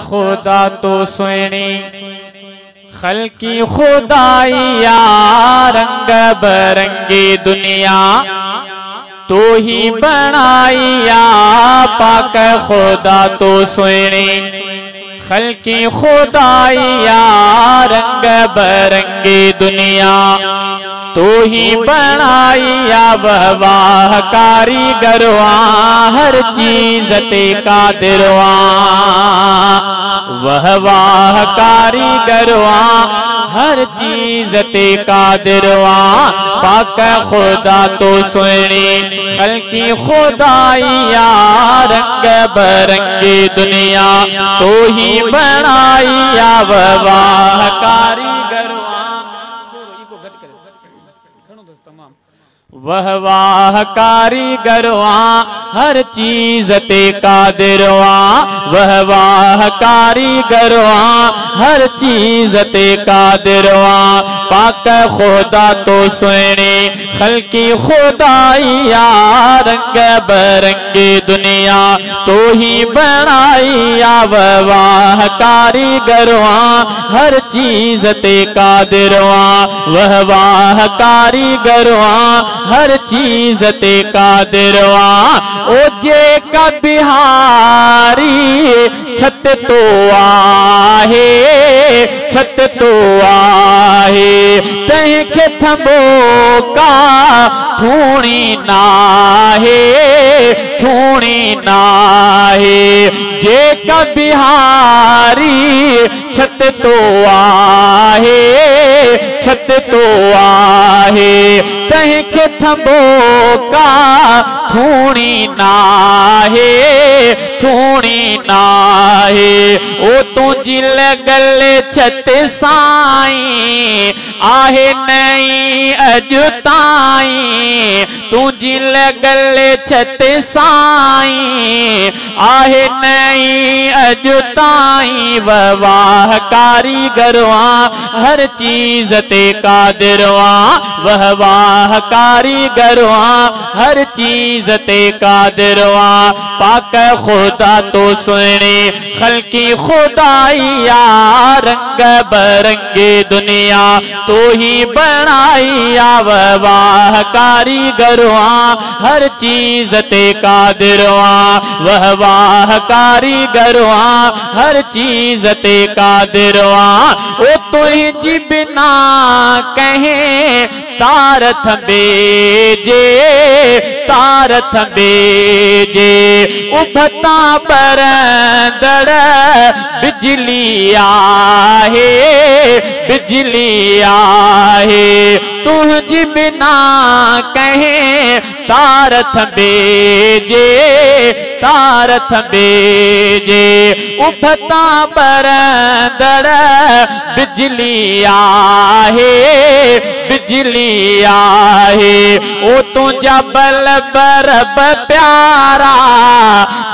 खुदा तो सुनी खल्की खुदाइया रंग बरंगी दुनिया तो ही बनाइया पाक खुदा तो सुनी खल्की खुदाइया रंग बरंगी दुनिया तो ही बनाइया वह कारीगरवा हर चीज ते कादिरवा वह कारीगरवा हर चीज ते कादिरवा पाक खुदा तो सुनी खल्की खुदाइया रंग बरंगी दुनिया तो ही बनाइया वह कारीगरवा वह कारीगरवा हर चीज ते कादिरवा वह कारीगरवा हर चीज ते कादिरवा पाक खुदा तो सुनी खल्की खुदाइया रंग बरंगी दुनिया तो ही बनाइया वह कारीगरवा हर चीज ते कादिरवा वह कारीगरवा हर चीज ते कादिरवा ओ जे का बिहारी छत तो आहे छत तो आहे तंहिंखे थंबो का थूणी नाहे थूणी नाहे जे का बिहारी छत तो आहे छत तो आहे तंहिंखे थंबो का थूणी नाहे थूणी नाहे ओ तुंहिंजी लॻल छत साईं आहे नई अॼु ताईं तुंहिंजी लॻल छत साईं आहे नई अॼु ताईं वह कारीगरवा हर चीज ते कादिरवा वह कारीगरवा हर चीज ते कादिरवा पाक खुदा तो सुनी खल्की खुदाइया रंग बरंगी दुनिया तो ही बनाइया वह कारीगरवा हर चीज ते कादिरवा वह कारीगरवा हर चीज ते कादिरवा ओ तुझी बिना कहे तारथ बेजे तारथ बेजे उभता बरंदड़ बिजली आहे बिजली आहे तुझी बिना कहे तारथ बेजे तारथ बेजे उभता बरंदड़ बिजली आहे बिजली आहे ओ तुझा बल बरब प्यारा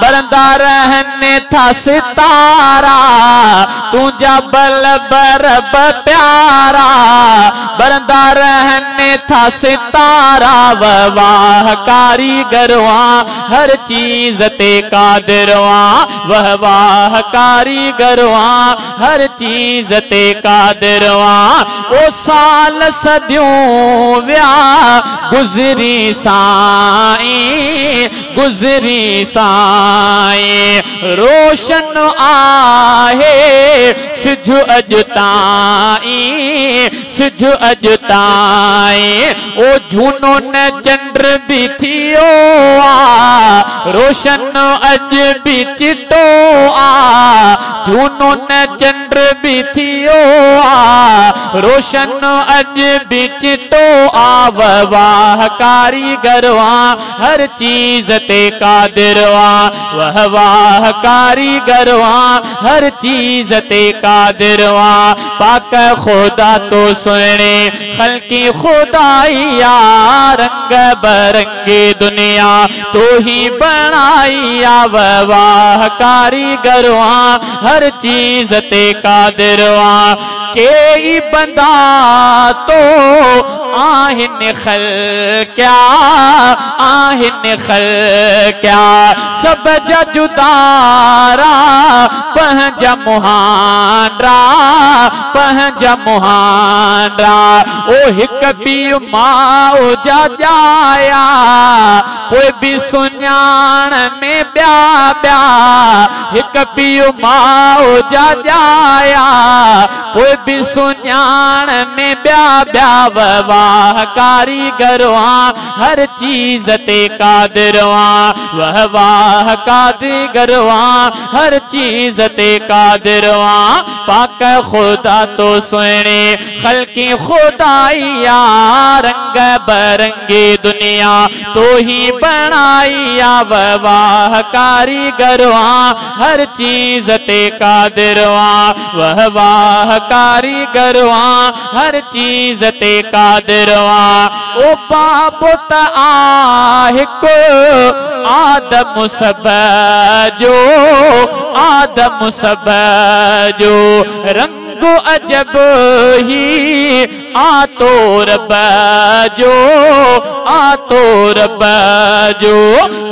बरंदा रहने था सितारा तुझा बल बरब प्यारा बरंदा रहने था सितारा वह कारीगरवा हर चीज ते कादिरवा वह कारीगरवा हर चीज ते कादिरवा ओ साल सदियों व्या गुजरी साईं गुजरी साईं रोशन आहे सिज अॼु ताईं सिज अॼु ताईं ओ झूनो न चंद्र भी थियो आ रोशन अॼु भी चिटो आ झूनो न चंद्र भी थियो आ रोशन अॼु भी चिटो आ वह कारीगरवा हर चीज ते कादिरवा वह कारीगरवा हर चीज ते कादिरवा पाक खुदा तो सुने खल्की खुदाइया रंग बरंगी दुनिया तो ही बनाइया वह कारीगरवा हर चीज ते कादिरवा के बंदा तो आहिन खल क्या आहिन खल क्या सब जुदारा पंहिंजा मुहांडा पंहिंजा मुहांडा ओ हिक पीउ माउ जा जाया कोई भी सुञाण में ब्या ब्या हिक पीउ माउ जा जाया कोई भी सुञाण में ब्या ब्या वाह कारीगरवा हर चीज ते कादिरवा वह वाह कारीगरवा हर चीज ते कादिरवा पाक खुदा तो सुने खल्की खुदाइया रंग बरंगी दुनिया तो ही बनाइया वाह कारीगरवा हर चीज ते कादिरवा वह वाह कारीगरवा हर चीज ते कादिरवा ओ बाबो त आहिक आदम सब जो आदम सब जो रंग अजब ही आतो रब जो आतो रब जो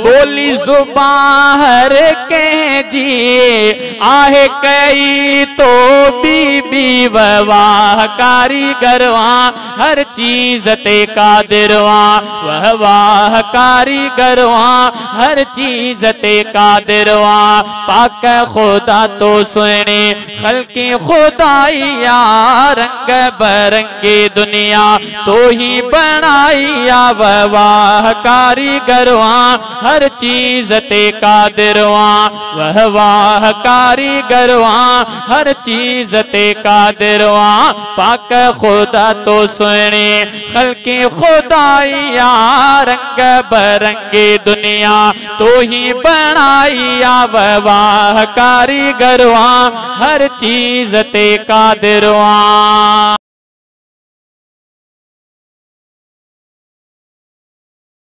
बोली जुबान हर कह जी आहे कई तो बीबी वाह कारीगरवा हर चीज ते कादिरवा वह वाह कारीगरवा हर चीज ते कादिरवा पाक खुदा तो सुने खल्की खुदाइया रंग बरंगी दुनिया तो ही बनाइया वाह कारीगरवा हर चीज ते कादिरवा वह वाह कारीगरवा हर चीज ते कादिरवा पाक खुदा तो सुने खल्की खुदाइया रंग बरंगी दुनिया तो ही बनाइया वाह कारीगरवा हर चीज ते कादिरवा।